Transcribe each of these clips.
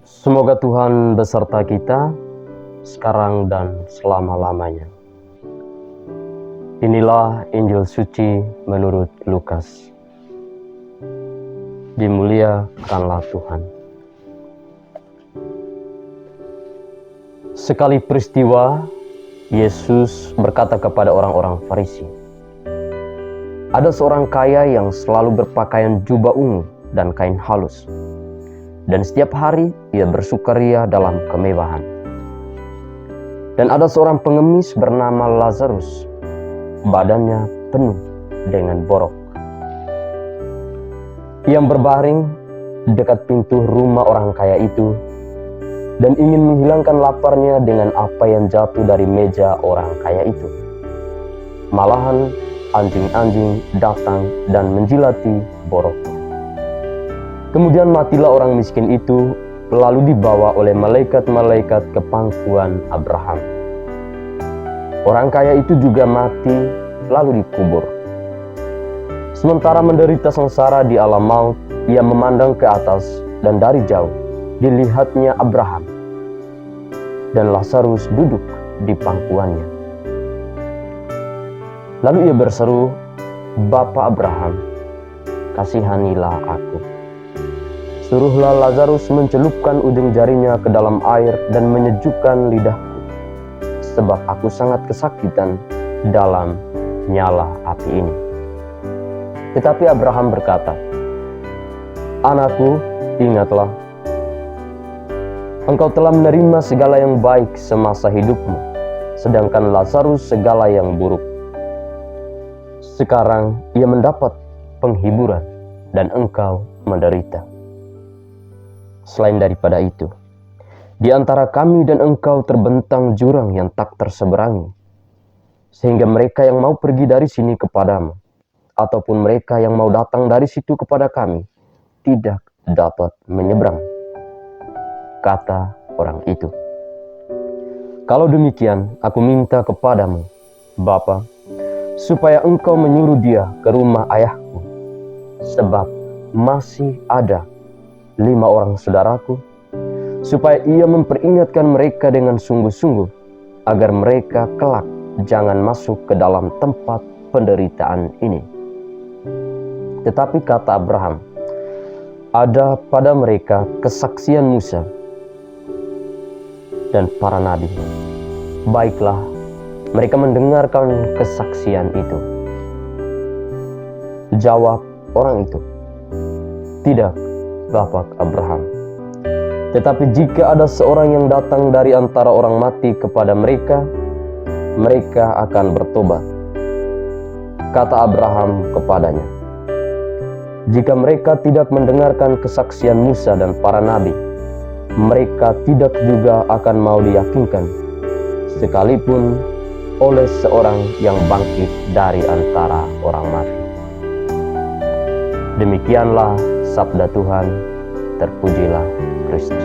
Semoga Tuhan beserta kita sekarang dan selama-lamanya. Inilah Injil suci menurut Lukas. Dimuliakanlah Tuhan. Sekali peristiwa, Yesus berkata kepada orang-orang Farisi, "Ada seorang kaya yang selalu berpakaian jubah ungu dan kain halus, dan setiap hari ia bersukaria dalam kemewahan. Dan ada seorang pengemis bernama Lazarus, badannya penuh dengan borok. Ia berbaring dekat pintu rumah orang kaya itu dan ingin menghilangkan laparnya dengan apa yang jatuh dari meja orang kaya itu. Malahan anjing-anjing datang dan menjilati boroknya. Kemudian matilah orang miskin itu, lalu dibawa oleh malaikat-malaikat ke pangkuan Abraham. Orang kaya itu juga mati, lalu dikubur. Sementara menderita sengsara di alam maut, ia memandang ke atas dan dari jauh dilihatnya Abraham dan Lazarus duduk di pangkuannya. Lalu ia berseru, 'Bapa Abraham, kasihanilah aku. Suruhlah Lazarus mencelupkan ujung jarinya ke dalam air dan menyejukkan lidahku, sebab aku sangat kesakitan dalam nyala api ini.' Tetapi Abraham berkata, 'Anakku, ingatlah, engkau telah menerima segala yang baik semasa hidupmu, sedangkan Lazarus segala yang buruk. Sekarang ia mendapat penghiburan dan engkau menderita. Selain daripada itu, di antara kami dan engkau terbentang jurang yang tak terseberangi, sehingga mereka yang mau pergi dari sini kepadamu, ataupun mereka yang mau datang dari situ kepada kami, tidak dapat menyeberang.' Kata orang itu, 'Kalau demikian, aku minta kepadamu, Bapa, supaya engkau menyuruh dia ke rumah ayahku, sebab masih ada 5 orang saudaraku, supaya ia memperingatkan mereka dengan sungguh-sungguh, agar mereka kelak jangan masuk ke dalam tempat penderitaan ini.' Tetapi kata Abraham, 'Ada pada mereka kesaksian Musa dan para nabi. Baiklah, mereka mendengarkan kesaksian itu.' Jawab orang itu, 'Tidak, Bapak Abraham. Tetapi jika ada seorang yang datang dari antara orang mati kepada mereka, mereka akan bertobat.' Kata Abraham kepadanya, 'Jika mereka tidak mendengarkan kesaksian Musa dan para nabi, mereka tidak juga akan mau diyakinkan, sekalipun oleh seorang yang bangkit dari antara orang mati.' Demikianlah sabda Tuhan, terpujilah Kristus."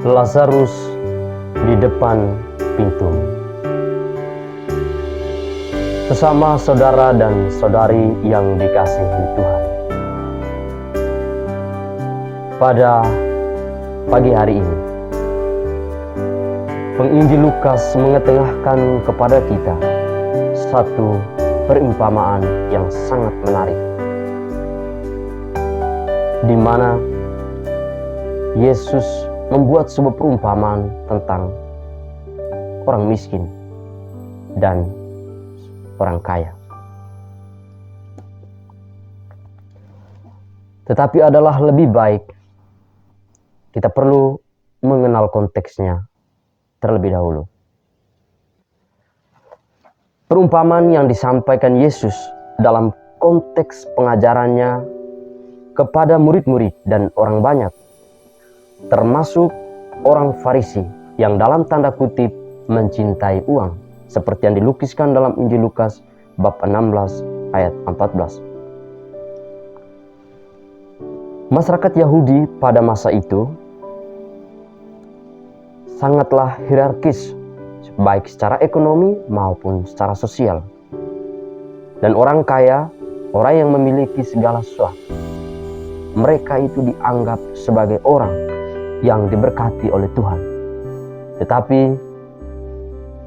Lazarus di depan pintu. Sesama saudara dan saudari yang dikasihi Tuhan, pada pagi hari ini penginjil Lukas mengetengahkan kepada kita satu perumpamaan yang sangat menarik, di mana Yesus membuat sebuah perumpamaan tentang orang miskin dan orang kaya. Tetapi adalah lebih baik kita perlu mengenal konteksnya terlebih dahulu. Perumpamaan yang disampaikan Yesus dalam konteks pengajarannya kepada murid-murid dan orang banyak, termasuk orang Farisi yang dalam tanda kutip mencintai uang, seperti yang dilukiskan dalam Injil Lukas bab 16 ayat 14. Masyarakat Yahudi pada masa itu sangatlah hierarkis, baik secara ekonomi maupun secara sosial. Dan orang kaya, orang yang memiliki segala sesuatu, mereka itu dianggap sebagai orang yang diberkati oleh Tuhan. Tetapi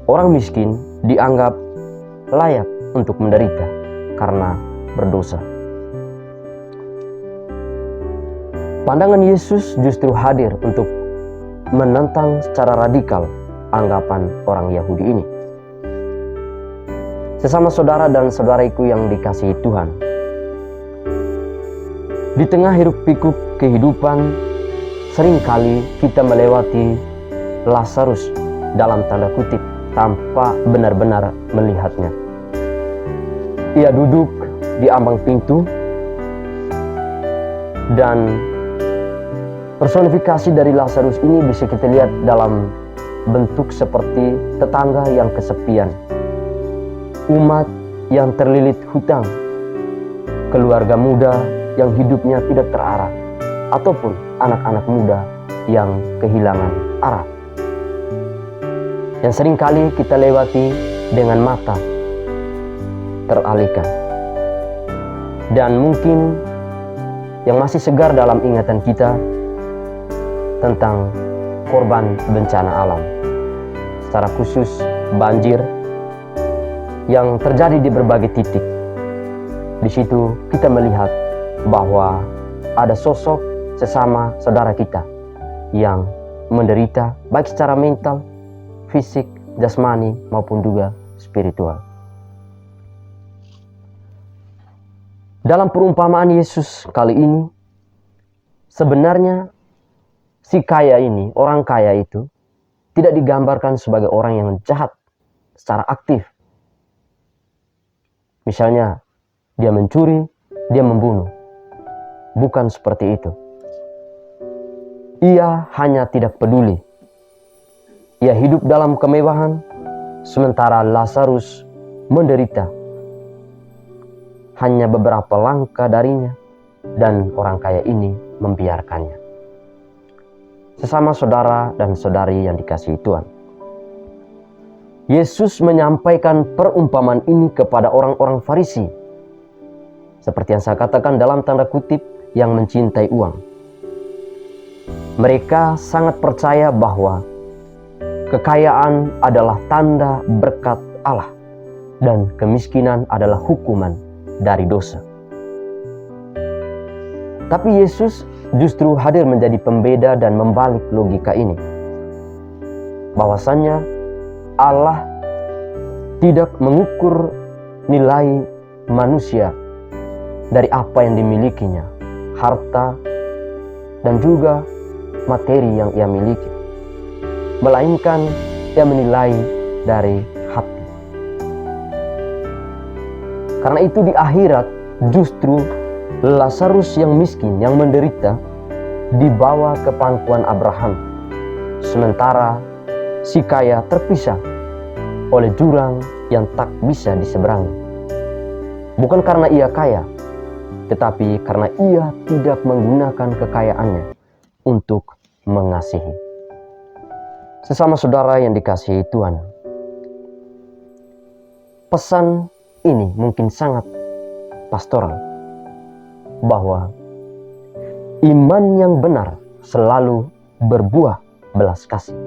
orang miskin dianggap layak untuk menderita karena berdosa. Pandangan Yesus justru hadir untuk menentang secara radikal anggapan orang Yahudi ini. Sesama saudara dan saudariku yang dikasihi Tuhan, di tengah hiruk-pikuk kehidupan, seringkali kita melewati Lazarus dalam tanda kutip tanpa benar-benar melihatnya. Ia duduk di ambang pintu dan personifikasi dari Lazarus ini bisa kita lihat dalam bentuk seperti tetangga yang kesepian, umat yang terlilit hutang, keluarga muda yang hidupnya tidak terarah, ataupun anak-anak muda yang kehilangan arah. Yang seringkali kita lewati dengan mata teralihkan. Dan mungkin yang masih segar dalam ingatan kita tentang korban bencana alam, secara khusus banjir yang terjadi di berbagai titik. Di situ kita melihat bahwa ada sosok sesama saudara kita yang menderita baik secara mental, fisik, jasmani maupun juga spiritual. Dalam perumpamaan Yesus kali ini, sebenarnya si kaya ini, orang kaya itu, tidak digambarkan sebagai orang yang jahat secara aktif. Misalnya, dia mencuri, dia membunuh. Bukan seperti itu. Ia hanya tidak peduli. Ia hidup dalam kemewahan, sementara Lazarus menderita. Hanya beberapa langkah darinya, dan orang kaya ini membiarkannya. Sesama saudara dan saudari yang dikasihi Tuhan, Yesus menyampaikan perumpamaan ini kepada orang-orang Farisi, seperti yang saya katakan dalam tanda kutip, yang mencintai uang. Mereka sangat percaya bahwa kekayaan adalah tanda berkat Allah dan kemiskinan adalah hukuman dari dosa. Tapi Yesus justru hadir menjadi pembeda dan membalik logika ini. Bahwasannya Allah tidak mengukur nilai manusia dari apa yang dimilikinya, harta dan juga materi yang ia miliki, melainkan ia menilai dari hati. Karena itu di akhirat justru Lazarus yang miskin, yang menderita, dibawa ke pangkuan Abraham, sementara si kaya terpisah oleh jurang yang tak bisa diseberangi. Bukan karena ia kaya, tetapi karena ia tidak menggunakan kekayaannya untuk mengasihi. Sesama saudara yang dikasihi Tuhan, pesan ini mungkin sangat pastoral, bahwa iman yang benar selalu berbuah belas kasih.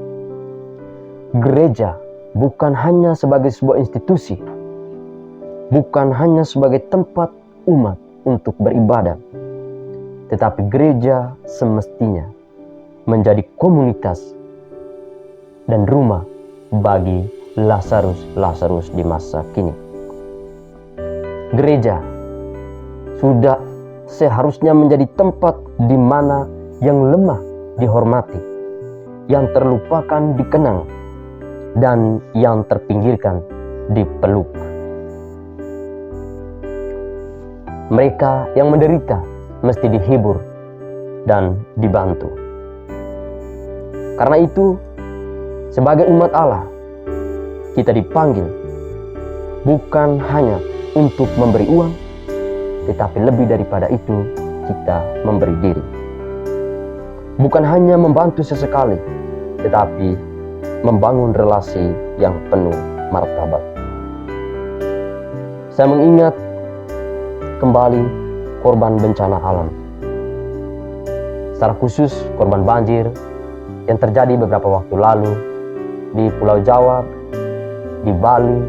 Gereja bukan hanya sebagai sebuah institusi, bukan hanya sebagai tempat umat untuk beribadah, tetapi gereja semestinya menjadi komunitas dan rumah bagi Lazarus di masa kini. Gereja sudah seharusnya menjadi tempat di mana yang lemah dihormati, yang terlupakan dikenang, dan yang terpinggirkan dipeluk. Mereka yang menderita mesti dihibur dan dibantu. Karena itu, sebagai umat Allah, kita dipanggil bukan hanya untuk memberi uang, tetapi lebih daripada itu kita memberi diri. Bukan hanya membantu sesekali, tetapi membangun relasi yang penuh martabat. Saya mengingat kembali korban bencana alam. Secara khusus korban banjir yang terjadi beberapa waktu lalu di Pulau Jawa, di Bali,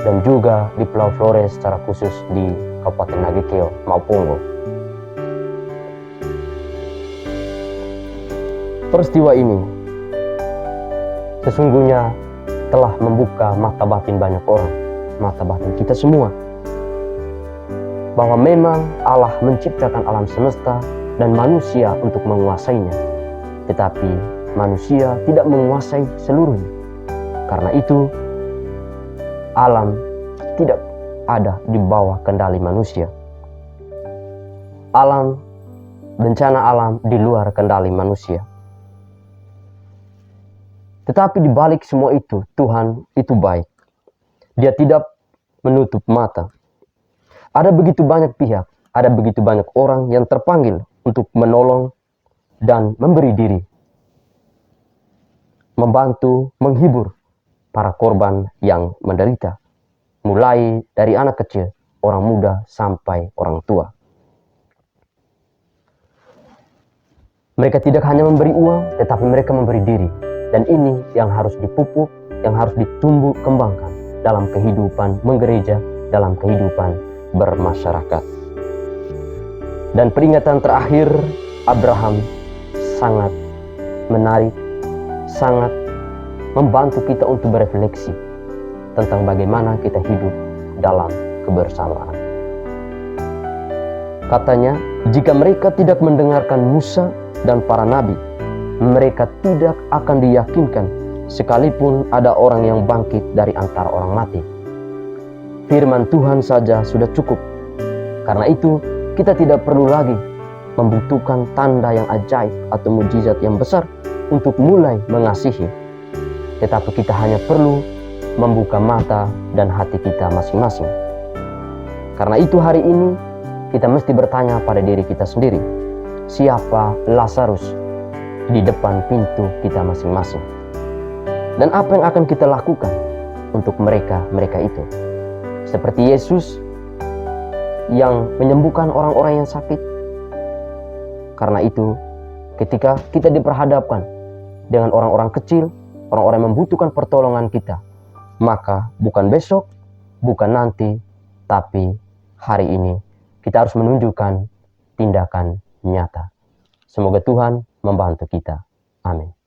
dan juga di Pulau Flores, secara khusus di Kabupaten Nagekeo, Maupongo. Peristiwa ini sesungguhnya telah membuka mata batin banyak orang, mata batin kita semua, bahwa memang Allah menciptakan alam semesta dan manusia untuk menguasainya, tetapi manusia tidak menguasai seluruhnya. Karena itu, alam tidak ada di bawah kendali manusia. Alam, bencana alam di luar kendali manusia. Tetapi di balik semua itu, Tuhan itu baik. Dia tidak menutup mata. Ada begitu banyak pihak, ada begitu banyak orang yang terpanggil untuk menolong dan memberi diri, membantu, menghibur para korban yang menderita, mulai dari anak kecil, orang muda, sampai orang tua. Mereka tidak hanya memberi uang, tetapi mereka memberi diri. Dan ini yang harus dipupuk, yang harus ditumbuh kembangkan dalam kehidupan menggereja, dalam kehidupan bermasyarakat. Dan peringatan terakhir, Abraham sangat menarik, sangat membantu kita untuk berefleksi tentang bagaimana kita hidup dalam kebersamaan. Katanya, jika mereka tidak mendengarkan Musa dan para nabi, mereka tidak akan diyakinkan sekalipun ada orang yang bangkit dari antara orang mati. Firman Tuhan saja sudah cukup. Karena itu, kita tidak perlu lagi membutuhkan tanda yang ajaib atau mujizat yang besar untuk mulai mengasihi. Tetapi kita hanya perlu membuka mata dan hati kita masing-masing. Karena itu hari ini kita mesti bertanya pada diri kita sendiri, siapa Lazarus di depan pintu kita masing-masing? Dan apa yang akan kita lakukan untuk mereka itu? Seperti Yesus yang menyembuhkan orang-orang yang sakit. Karena itu, ketika kita diperhadapkan dengan orang-orang kecil, orang-orang yang membutuhkan pertolongan kita, maka bukan besok, bukan nanti, tapi hari ini kita harus menunjukkan tindakan nyata. Semoga Tuhan membantu kita. Amin.